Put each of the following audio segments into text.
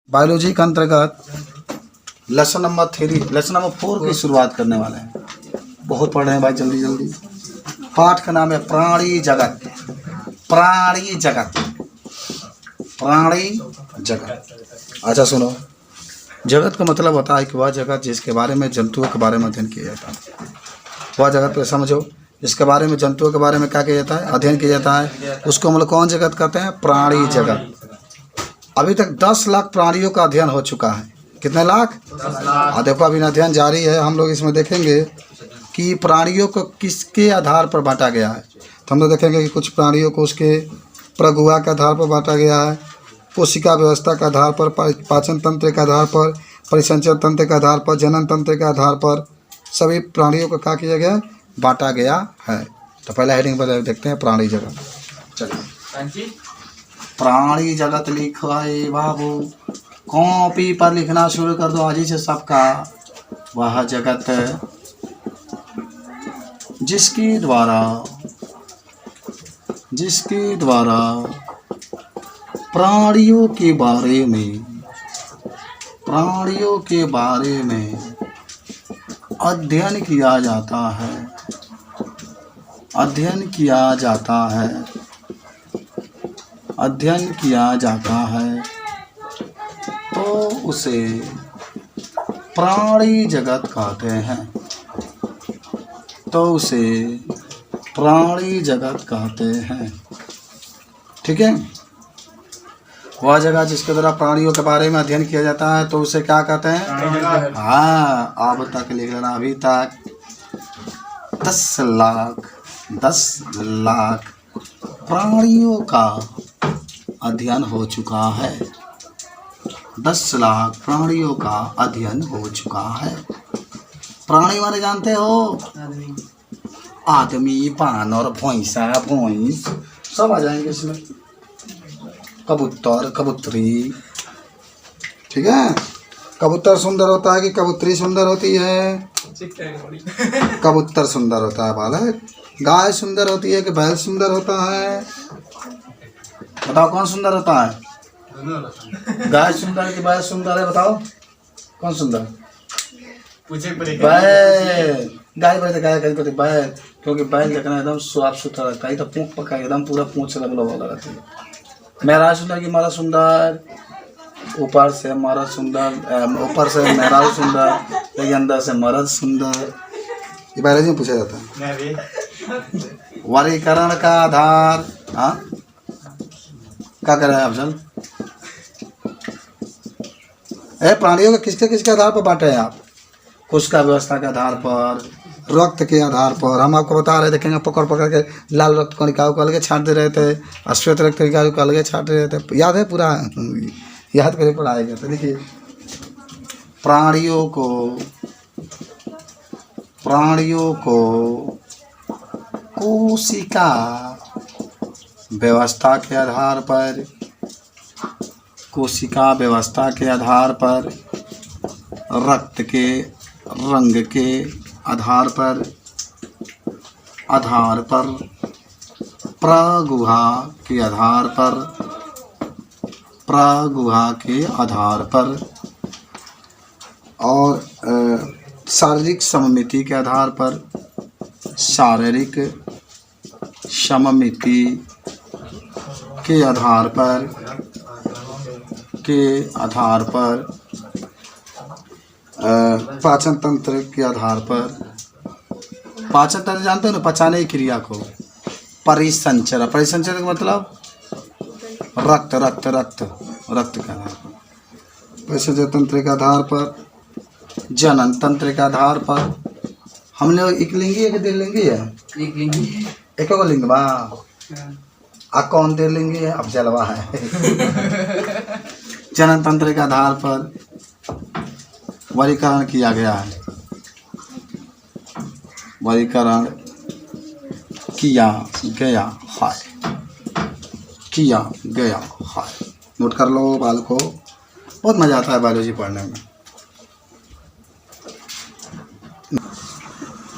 Biology के अंतर्गत lesson number 3 lesson number 4 की शुरुआत करने वाले हैं। बहुत पढ़ रहे हैं भाई, जल्दी जल्दी। पाठ का नाम है प्राणी जगत। प्राणी जगत, प्राणी जगत। अच्छा सुनो, जगत का मतलब होता है कि वह जगत जिसके बारे में जंतुओं के बारे में अध्ययन किया जाता है। वह जगत पे समझो जिसके बारे में जंतुओं के बारे में क्या किया जाता है, अध्ययन किया जाता है, उसको हम लोग कौन जगत कहते हैं? प्राणी जगत। अभी तक 10 लाख प्राणियों का अध्ययन हो चुका है। कितने लाख? 10 लाख। देखो अभी अध्ययन जारी है। हम लोग इसमें देखेंगे कि प्राणियों को किसके आधार पर बांटा गया है। तो हम लोग देखेंगे कि कुछ प्राणियों को उसके प्रगुआ के आधार पर बांटा गया है, कोशिका व्यवस्था के आधार पर, पाचन तंत्र के आधार पर, परिसंचरण तंत्र के आधार पर, जनन तंत्र के आधार पर सभी प्राणियों को क्या किया गया? बांटा गया है। तो पहला हेडिंग पर देखते हैं प्राणी जगत। चलिए, प्राणी जगत लिखवाए बाबू, कॉपी पर लिखना शुरू कर दो आज ही से सबका। वह जगत जिसके द्वारा प्राणियों के बारे में अध्ययन किया जाता है तो उसे प्राणी जगत कहते हैं। ठीक है, वह जगह जिसके द्वारा प्राणियों के बारे में अध्ययन किया जाता है तो उसे क्या कहते हैं? हाँ, अब तक लिख लेना। अभी तक 10 लाख प्राणियों का अध्ययन हो चुका है। 10 लाख प्राणियों का अध्ययन हो चुका है। प्राणी माने जानते हो? आदमी, बानर, भैंसा, भैंस सब आ जाएंगे इसमें। कबूतर, कबूतरी। ठीक है, कबूतर सुंदर होता है कि कबूतरी सुंदर होती है? कबूतर सुंदर होता है बालक। गाय सुंदर होती है कि बैल सुंदर होता है? बताओ कौन सुंदर होता है? गाय सुंदर कि बैल सुंदर है? बताओ कौन सुंदर? बैल। गाय बैल बैल, क्योंकि बैल देखना एकदम साफ सुथरा रहता है। तो पूंछ पका एकदम पूरा पूंछ से लगलो वाला रहती है। मेहराज सुंदर कि मारा सुंदर? ऊपर से मर्द सुंदर, ऊपर से मेहराज सुंदर, लेकिन अंदर से मर्द सुंदर। ये बायोलॉजी में पूछा जाता है। वर्गीकरण का आधार, हाँ क्या कर रहे हैं अफजल? प्राणियों को किसके आधार पर बांटे हैं आप? कोशिका व्यवस्था के आधार पर, रक्त के आधार पर। हम आपको बता रहे देखेंगे, पकड़ के लाल रक्त कणिकाओं को अलग छांट दे रहे थे, श्वेत रक्त कणिकाओं को अलग छांट रहे थे। याद है? पूरा याद करके पढ़ाएगा। तो देखिए, प्राणियों को कोशिका व्यवस्था के आधार पर, रक्त के रंग के आधार पर, प्रगुहा के आधार पर और शारीरिक सममिति के आधार पर, पाचन तंत्र के आधार पर। पाचन तंत्र जानते हो ना, पचाने की क्रिया को। परिसंचरण का मतलब रक्त के आधार पर, परिसंचरण तंत्र के आधार पर, जनन तंत्र के आधार पर। हमने एक लिंगी है कि 2 लिंगी है? एक लिंगी। एक लिंग बा। कौन 2 लिंगी है? अब जलवा है। जनन तंत्र के आधार पर वर्गीकरण किया गया है। किया गया है। नोट कर लो बालकों, बहुत मज़ा आता है बायोलॉजी पढ़ने में।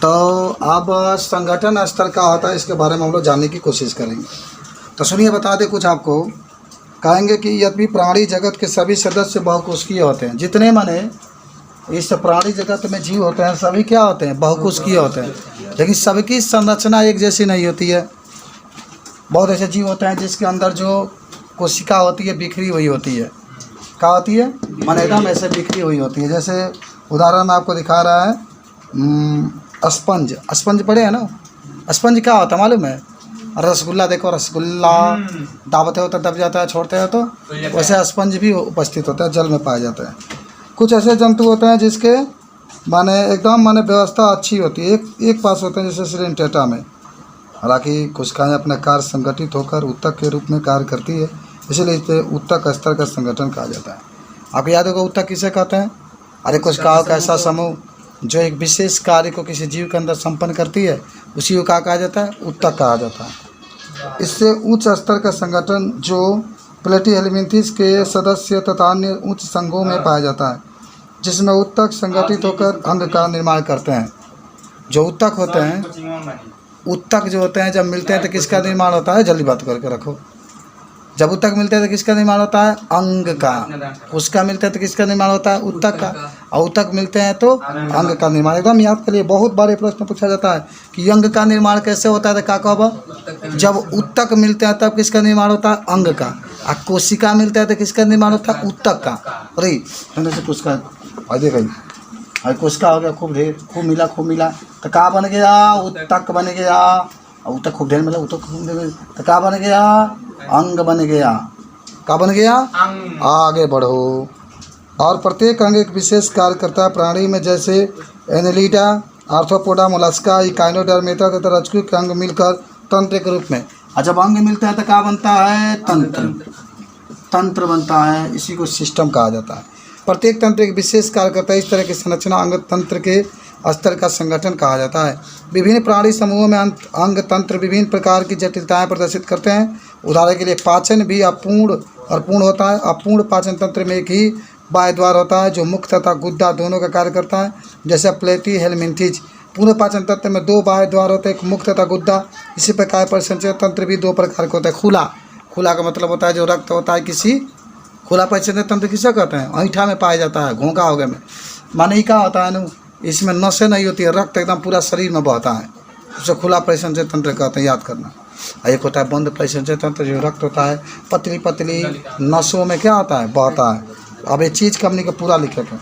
तो अब संगठन स्तर का होता है, इसके बारे में हम लोग जानने की कोशिश करेंगे। तो सुनिए, बता दें कुछ आपको कहेंगे कि यद्यपि प्राणी जगत के सभी सदस्य बहुकोशिकीय होते हैं। जितने माने इस प्राणी जगत में जीव होते हैं सभी क्या होते हैं? बहुकोशिकीय होते हैं, लेकिन सबकी संरचना एक जैसी नहीं होती है। बहुत ऐसे जीव होते हैं जिसके अंदर जो कोशिका होती है बिखरी हुई होती है। क्या होती है? माने एकदम ऐसे बिखरी हुई होती है। जैसे उदाहरण में आपको दिखा रहा है स्पंज। स्पंज पढ़े हैं ना? स्पंज क्या होता है मालूम है? रसगुल्ला देखो, रसगुल्ला दाबते हो तो दब जाता है, छोड़ते हो तो वैसे स्पंज भी उपस्थित होता है, जल में पाया जाता है। कुछ ऐसे जंतु होते हैं जिसके माने एकदम माने व्यवस्था अच्छी होती है, एक पास होते हैं, जैसे सिरेंटेटा में। हालांकि कोशिकाएं अपना कार्य संगठित होकर ऊतक के रूप में कार्य करती है, इसलिए इसे ऊतक स्तर का संगठन कहा जाता है। आपको याद होगा ऊतक किसे कहते हैं? अरे कोशिकाओं का ऐसा समूह जो एक विशेष कार्य को किसी जीव के अंदर संपन्न करती है, उसी को क्या कहा जाता है? ऊतक कहा जाता है। इससे उच्च स्तर का संगठन जो प्लेटीहेलमिन्थेस के सदस्य तथा अन्य उच्च संघों में पाया जाता है, जिसमें ऊतक संगठित होकर अंग का निर्माण करते हैं। जो ऊतक होते हैं, ऊतक जो होते हैं जब मिलते हैं तो किसका निर्माण होता है? जल्दी बात करके रखो। जब ऊतक मिलते हैं तो किसका निर्माण होता है? अंग का। उसका मिलते हैं तो किसका निर्माण होता है? ऊतक का। और ऊतक मिलते हैं तो अंग का निर्माण। एकदम याद करिए, बहुत बार प्रश्न पूछा जाता है कि अंग का निर्माण कैसे होता है, तो क्या कहब? जब ऊतक मिलते हैं तब किसका निर्माण होता है? अंग का। और कोशिका मिलता है तो किसका निर्माण होता है? ऊतक का। अरे से कोशिका देखिए भाई, कोशिका हो गया खूब ढेर, खूब मिला तो क्या बन गया? ऊतक बन गया। और ऊतक खूब ढेर मिला, ऊतक खूब ढेर तो क्या बन गया? अंग बन गया। क्या बन गया? आगे बढ़ो। और प्रत्येक अंग एक विशेष कार्य करता है। प्राणी में जैसे एनेलिडा, आर्थ्रोपोडा, मोलस्का, इकाइनोडर्मेटा तथा रज्जु के अंग मिलकर तंत्र के रूप में। और जब अंग मिलता है तो क्या बनता है? तंत्र बनता है। इसी को सिस्टम कहा जाता है। प्रत्येक तंत्र एक विशेष कार्य करता है। इस तरह की संरचना अंग तंत्र के स्तर का संगठन कहा जाता है। विभिन्न प्राणी समूहों में अंग तंत्र विभिन्न प्रकार की जटिलताएं प्रदर्शित करते हैं। उदाहरण के लिए पाचन भी अपूर्ण और पूर्ण होता है। अपूर्ण पाचन तंत्र में एक ही बाह्य द्वार होता है जो मुख तथा गुद्दा दोनों का कार्य करता है, जैसे प्लेटीहेलमिन्थेस। पूर्ण पाचन तंत्र में दो बाह्य द्वार होते हैं, एक मुख तथा गुद्दा। इसी प्रकार परिसंचय तंत्र भी दो प्रकार का होता है। खुला का मतलब होता है जो रक्त होता है किसी। खुला परिसंचय तंत्र किसे कहते हैं? ऐठा में पाया जाता है, घोंघा हो गया में। माने क्या होता है ना, इसमें नसें नहीं होती है, रक्त एकदम पूरा शरीर में बहता है, उसे खुला परिसंचय तंत्र कहते हैं, याद करना। एक होता है बंद परिसंचय तंत्र, जो रक्त होता है पतली पतली नसों में क्या होता है? बहता है। अब ये चीज़ कंपनी का पूरा लिख रहे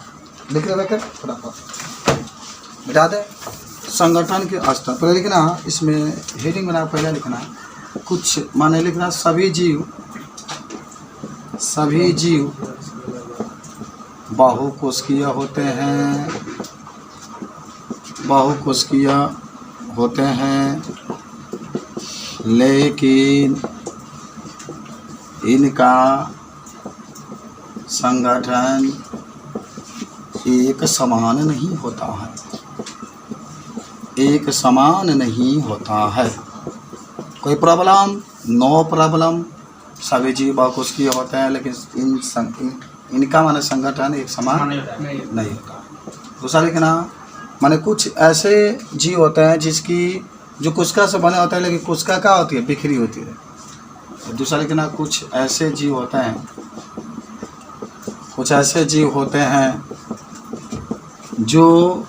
बिठा दे। संगठन के स्तर पर लिखना, इसमें हेडिंग बना पहले लिखना कुछ माने लिखना सभी जीव बहुकोशिकीय होते हैं, लेकिन इनका संगठन एक समान नहीं होता है। कोई प्रॉब्लम? No problem. सभी जीव बहुकोशिकीय होते हैं, लेकिन इनका माने संगठन एक समान नहीं होता। दूसरा लिखना, माने कुछ ऐसे जीव होते हैं जो कोशिका से बने होते हैं, लेकिन कोशिका क्या होती है? बिखरी होती है। दूसरा लिखना, कुछ ऐसे जीव होते हैं जो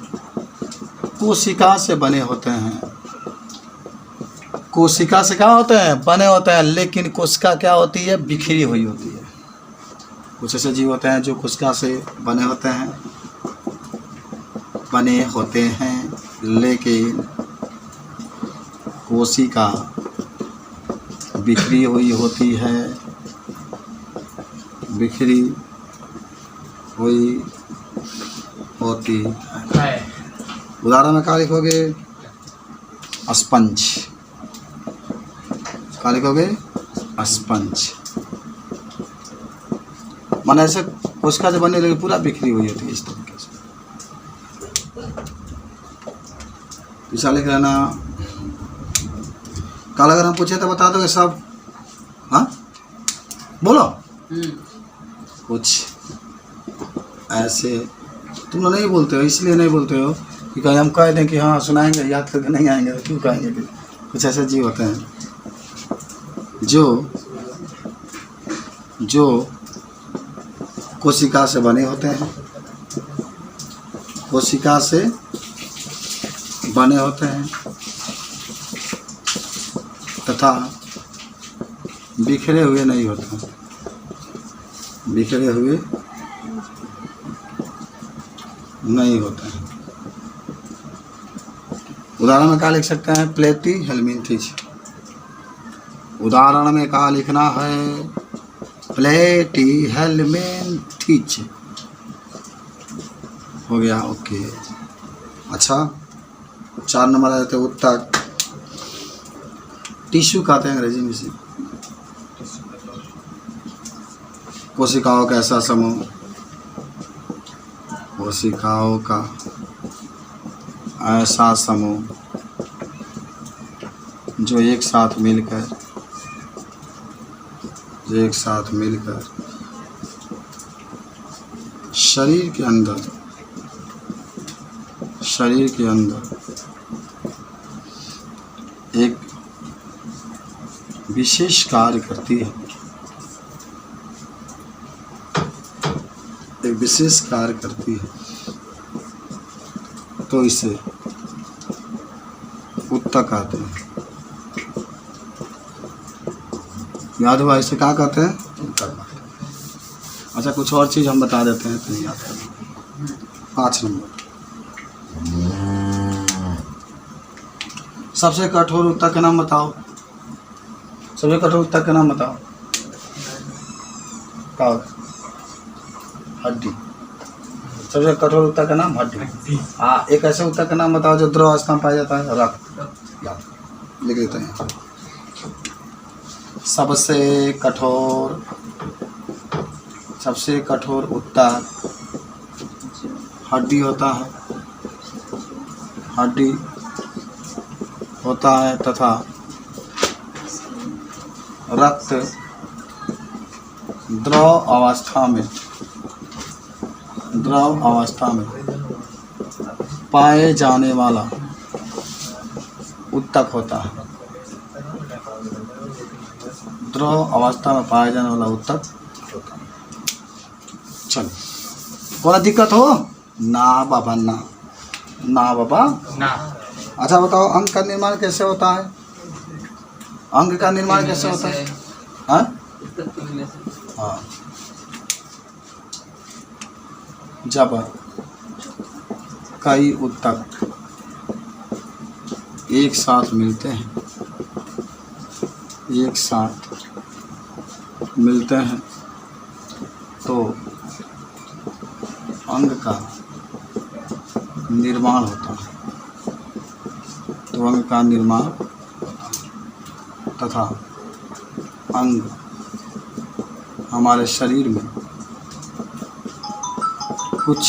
कोशिका से बने होते हैं। कोशिका से क्या होते हैं? बने होते हैं, लेकिन कोशिका क्या होती है? बिखरी हुई होती है। कुछ ऐसे जीव होते हैं जो कोशिका से बने होते हैं, लेकिन कोशिका बिखरी हुई होती है। उदाहरण में क्या लिखोगे? स्पंज। क्या लिखोगे? स्पंज। माने ऐसे कोशिका से बनने लगे पूरा बिखरी हुई होती है इस तरीके से। ऐसा लिख लेना। कल अगर हम पूछे तो बता दोगे सब? हाँ बोलो। कुछ ऐसे तुम लोग नहीं बोलते हो, इसलिए नहीं बोलते हो कि कहीं हम कह दें कि हाँ सुनाएंगे, याद करके नहीं आएंगे, क्यों कहेंगे? कि कुछ ऐसे जीव होते हैं जो कोशिका से बने होते हैं, कोशिका से बने होते हैं तथा बिखरे हुए नहीं होते, बिखरे हुए नहीं होते हैं। उदाहरण में क्या लिख सकते हैं? प्लेटी हेलमिंथिस। उदाहरण में क्या लिखना है? प्लेटी हेलमिंथिस। हो गया, ओके। अच्छा, 4 नंबर आ जाते हैं उत्तक। टिश्यू कहते हैं अंग्रेजी में से। कोशिकाओं का ऐसा समूह, कोशिकाओं का ऐसा समूह जो एक साथ मिलकर शरीर के अंदर एक विशेष कार्य करती है, एक विशेष कार्य करती है, तो इसे उत्तक कहते हैं। याद हुआ? इसे क्या कहते हैं? उत्तक। अच्छा, कुछ और चीज़ हम बता देते हैं तो याद करें। 5 नंबर, सबसे कठोर उत्तक का नाम बताओ। सबसे कठोर उत्तक का नाम बताओ। क्या? हड्डी। सबसे कठोर उत्तक का नाम हड्डी। हाँ, एक ऐसे उत्तक का नाम बताओ जो द्रव अवस्था में पाया जाता है। रक्त। याद लिख देते हैं। सबसे कठोर उत्तक हड्डी होता है तथा रक्त द्रव अवस्था में पाए जाने वाला उत्तक होता है। द्रव अवस्था में पाए जाने वाला उत्तक होता है। चलो, कोई दिक्कत हो? ना बाबा, ना बाबा ना। अच्छा बताओ, अंग का निर्माण कैसे होता है? अंग का निर्माण कैसे होता है? हाँ, जब कई उत्तक एक साथ मिलते हैं तो अंग का निर्माण होता है। तथा अंग हमारे शरीर में कुछ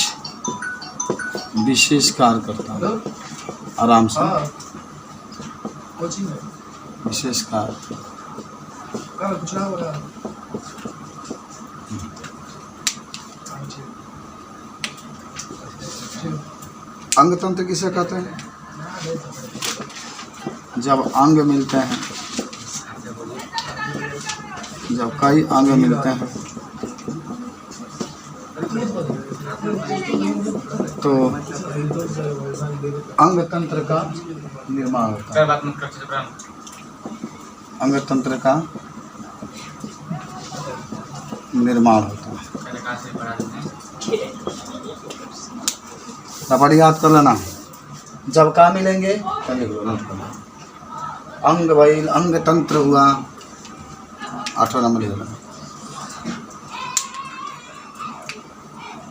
विशेष कार्य करता है। आराम से, विशेष कार्य। अंग तंत्र किसे कहते हैं? जब अंग मिलते हैं, जब कई अंग मिलते हैं तो अंग तंत्र का निर्माण होता है। अंग तंत्र का निर्माण होता है। रबड़ी याद कर लेना। जब का मिलेंगे अंग, भाई अंग तंत्र हुआ। 8वां नंबर लिख लेना।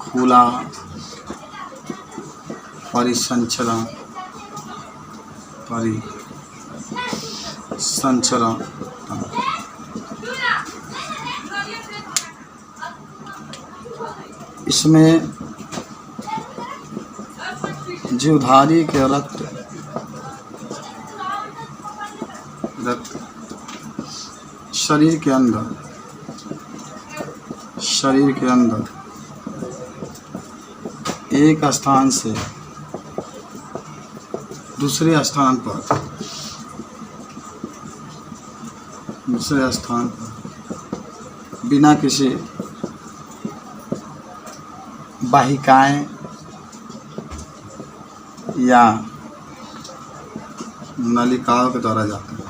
खुला परिसंचरण इसमें जीवधारी के रक्त शरीर के अंदर एक स्थान से दूसरे स्थान पर बिना किसी वाहिकाएं या नलिकाओं के द्वारा जाते हैं।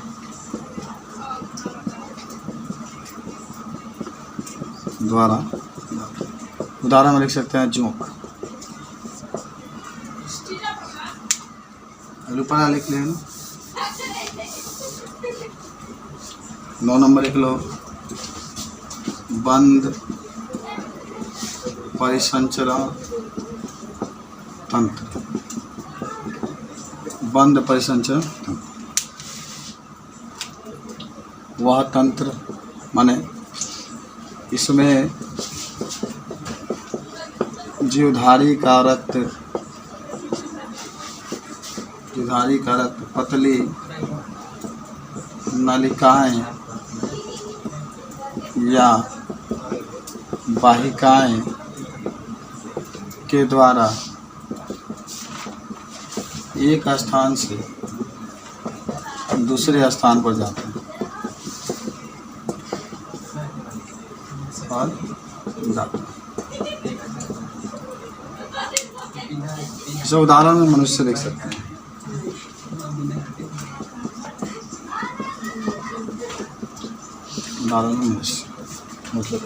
उदाहरण में लिख सकते हैं जोंक। रुपया लिख लें। 9 नंबर लिख लो, बंद परिसंचरण तंत्र। बंद परिसंचरण तंत्र वह तंत्र माने इसमें जीवधारी कारक पतली नलिकाएं या वाहिकाएं के द्वारा एक स्थान से दूसरे स्थान पर जाते हैं और जाते हैं। इसे उदाहरण में मनुष्य देख सकते हैं। उदाहरण में मनुष्य मतलब